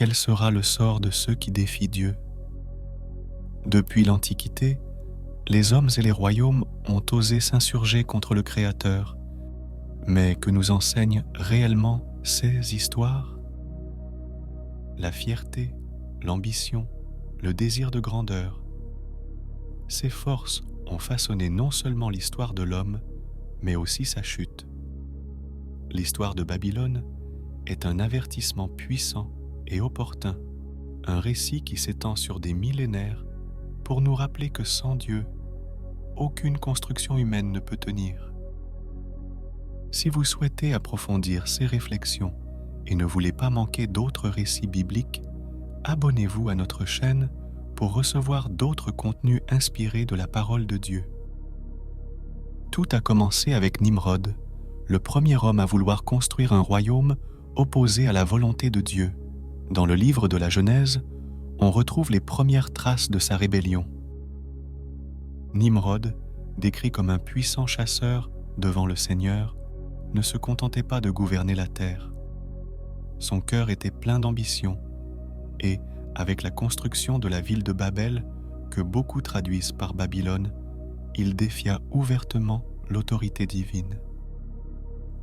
quel sera le sort de ceux qui défient Dieu. Depuis l'Antiquité, les hommes et les royaumes ont osé s'insurger contre le Créateur. Mais que nous enseignent réellement ces histoires? La fierté, l'ambition, le désir de grandeur. Ces forces ont façonné non seulement l'histoire de l'homme, mais aussi sa chute. L'histoire de Babylone est un avertissement puissant et opportun, un récit qui s'étend sur des millénaires pour nous rappeler que sans Dieu, aucune construction humaine ne peut tenir. Si vous souhaitez approfondir ces réflexions et ne voulez pas manquer d'autres récits bibliques, abonnez-vous à notre chaîne pour recevoir d'autres contenus inspirés de la parole de Dieu. Tout a commencé avec Nimrod, le premier homme à vouloir construire un royaume opposé à la volonté de Dieu. Dans le livre de la Genèse, on retrouve les premières traces de sa rébellion. Nimrod, décrit comme un puissant chasseur devant le Seigneur, ne se contentait pas de gouverner la terre. Son cœur était plein d'ambition et, avec la construction de la ville de Babel, que beaucoup traduisent par Babylone, il défia ouvertement l'autorité divine.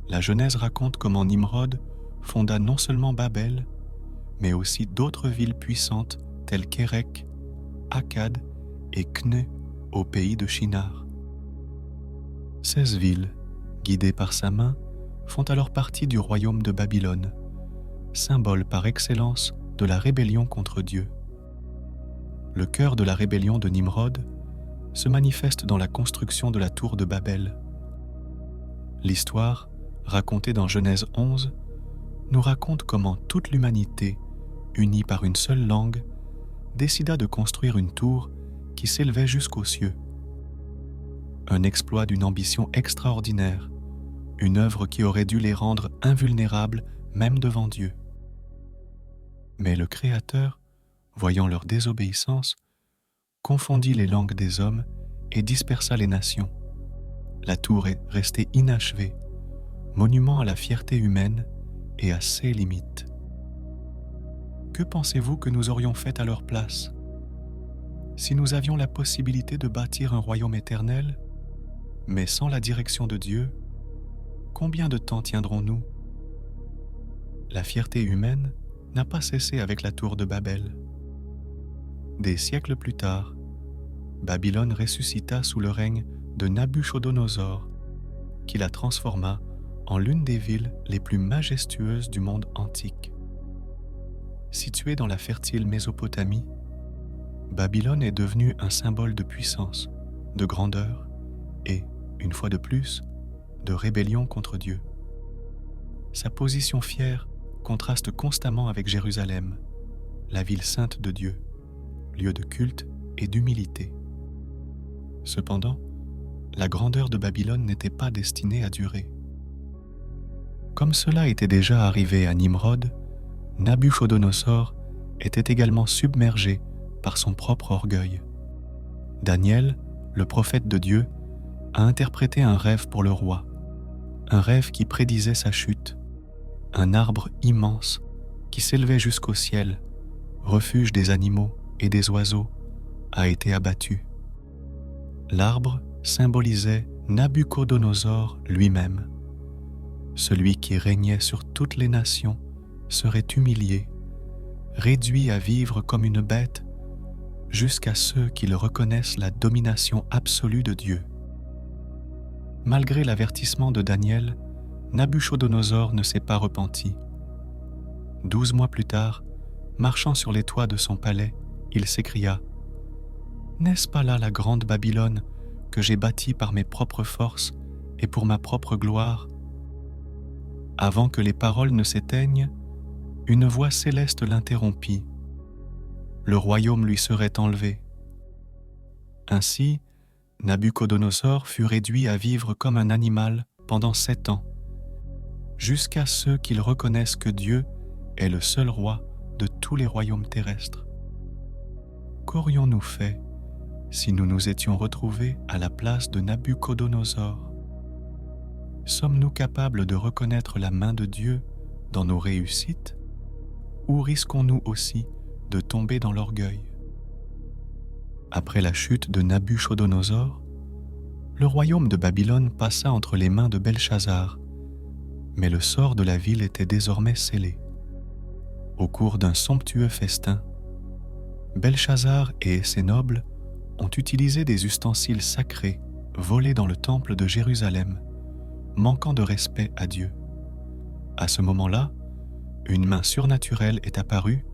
La Genèse raconte comment Nimrod fonda non seulement Babel, mais aussi d'autres villes puissantes telles qu'Érec, Akkad et Kné au pays de Shinar. 16 villes, guidées par sa main, font alors partie du royaume de Babylone, symbole par excellence de la rébellion contre Dieu. Le cœur de la rébellion de Nimrod se manifeste dans la construction de la tour de Babel. L'histoire, racontée dans Genèse 11, nous raconte comment toute l'humanité, unie par une seule langue, décida de construire une tour qui s'élevait jusqu'aux cieux. Un exploit d'une ambition extraordinaire, une œuvre qui aurait dû les rendre invulnérables même devant Dieu. Mais le Créateur, voyant leur désobéissance, confondit les langues des hommes et dispersa les nations. La tour est restée inachevée, monument à la fierté humaine et à ses limites. Que pensez-vous que nous aurions fait à leur place? Si nous avions la possibilité de bâtir un royaume éternel, mais sans la direction de Dieu, combien de temps tiendrons-nous? La fierté humaine n'a pas cessé avec la tour de Babel. Des siècles plus tard, Babylone ressuscita sous le règne de Nabuchodonosor, qui la transforma en l'une des villes les plus majestueuses du monde antique. Située dans la fertile Mésopotamie, Babylone est devenue un symbole de puissance, de grandeur et, une fois de plus, de rébellion contre Dieu. Sa position fière contraste constamment avec Jérusalem, la ville sainte de Dieu, lieu de culte et d'humilité. Cependant, la grandeur de Babylone n'était pas destinée à durer. Comme cela était déjà arrivé à Nimrod, Nabuchodonosor était également submergé par son propre orgueil. Daniel, le prophète de Dieu, a interprété un rêve pour le roi, un rêve qui prédisait sa chute. Un arbre immense qui s'élevait jusqu'au ciel, refuge des animaux et des oiseaux, a été abattu. L'arbre symbolisait Nabuchodonosor lui-même. Celui qui régnait sur toutes les nations serait humilié, réduit à vivre comme une bête, jusqu'à ceux qui le reconnaissent la domination absolue de Dieu. Malgré l'avertissement de Daniel, Nabuchodonosor ne s'est pas repenti. 12 mois plus tard, marchant sur les toits de son palais, il s'écria « N'est-ce pas là la grande Babylone que j'ai bâtie par mes propres forces et pour ma propre gloire ?» Avant que les paroles ne s'éteignent, une voix céleste l'interrompit. Le royaume lui serait enlevé. Ainsi, Nabuchodonosor fut réduit à vivre comme un animal pendant 7 ans, jusqu'à ce qu'il reconnaisse que Dieu est le seul roi de tous les royaumes terrestres. Qu'aurions-nous fait si nous nous étions retrouvés à la place de Nabuchodonosor? Sommes-nous capables de reconnaître la main de Dieu dans nos réussites où risquons-nous aussi de tomber dans l'orgueil? Après la chute de Nabuchodonosor, le royaume de Babylone passa entre les mains de Belchazzar, mais le sort de la ville était désormais scellé. Au cours d'un somptueux festin, Belchazzar et ses nobles ont utilisé des ustensiles sacrés volés dans le temple de Jérusalem, manquant de respect à Dieu. À ce moment-là, une main surnaturelle est apparue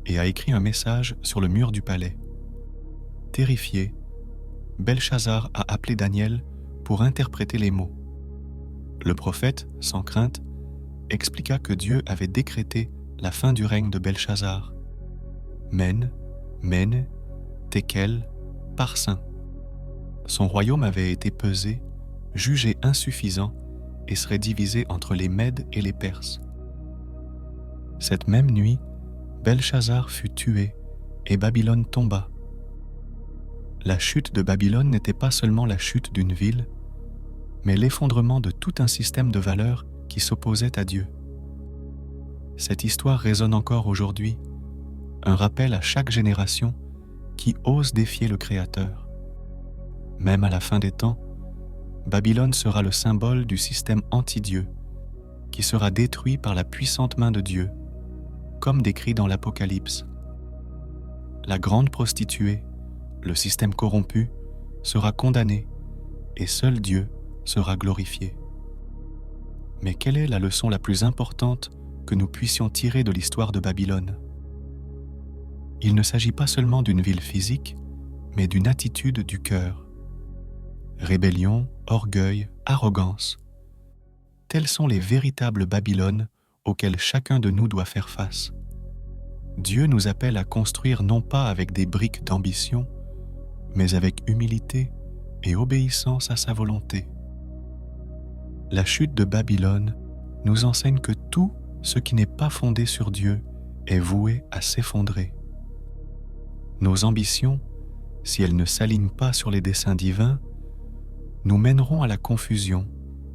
et a écrit un message sur le mur du palais. Terrifié, Belchazzar a appelé Daniel pour interpréter les mots. Le prophète, sans crainte, expliqua que Dieu avait décrété la fin du règne de Belchazzar. Men, Tekel, Parsin. Son royaume avait été pesé, jugé insuffisant et serait divisé entre les Mèdes et les Perses. Cette même nuit, Belchazzar fut tué et Babylone tomba. La chute de Babylone n'était pas seulement la chute d'une ville, mais l'effondrement de tout un système de valeurs qui s'opposait à Dieu. Cette histoire résonne encore aujourd'hui, un rappel à chaque génération qui ose défier le Créateur. Même à la fin des temps, Babylone sera le symbole du système anti-Dieu, qui sera détruit par la puissante main de Dieu, comme décrit dans l'Apocalypse. La grande prostituée, le système corrompu, sera condamné et seul Dieu sera glorifié. Mais quelle est la leçon la plus importante que nous puissions tirer de l'histoire de Babylone? Il ne s'agit pas seulement d'une ville physique, mais d'une attitude du cœur. Rébellion, orgueil, arrogance. Tels sont les véritables Babylones auxquels chacun de nous doit faire face. Dieu nous appelle à construire non pas avec des briques d'ambition, mais avec humilité et obéissance à sa volonté. La chute de Babylone nous enseigne que tout ce qui n'est pas fondé sur Dieu est voué à s'effondrer. Nos ambitions, si elles ne s'alignent pas sur les desseins divins, nous mèneront à la confusion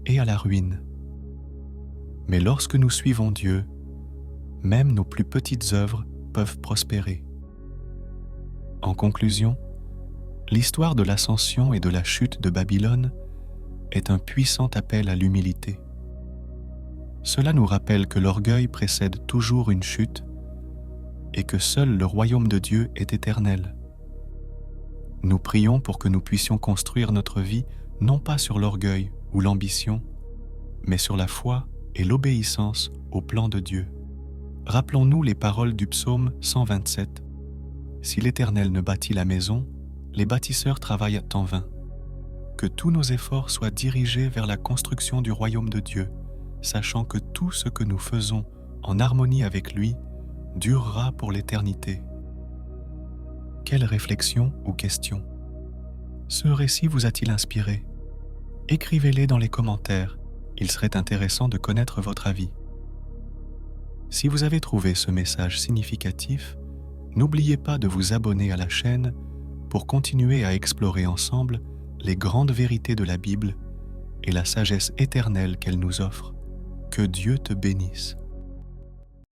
et à la ruine. Mais lorsque nous suivons Dieu, même nos plus petites œuvres peuvent prospérer. En conclusion, l'histoire de l'ascension et de la chute de Babylone est un puissant appel à l'humilité. Cela nous rappelle que l'orgueil précède toujours une chute et que seul le royaume de Dieu est éternel. Nous prions pour que nous puissions construire notre vie non pas sur l'orgueil ou l'ambition, mais sur la foi et l'obéissance au plan de Dieu. Rappelons-nous les paroles du psaume 127. Si l'Éternel ne bâtit la maison, les bâtisseurs travaillent en vain. Que tous nos efforts soient dirigés vers la construction du royaume de Dieu, sachant que tout ce que nous faisons en harmonie avec lui durera pour l'éternité. Quelle réflexion ou question? Ce récit vous a-t-il inspiré? Écrivez-les dans les commentaires, il serait intéressant de connaître votre avis. Si vous avez trouvé ce message significatif, n'oubliez pas de vous abonner à la chaîne pour continuer à explorer ensemble les grandes vérités de la Bible et la sagesse éternelle qu'elle nous offre. Que Dieu te bénisse.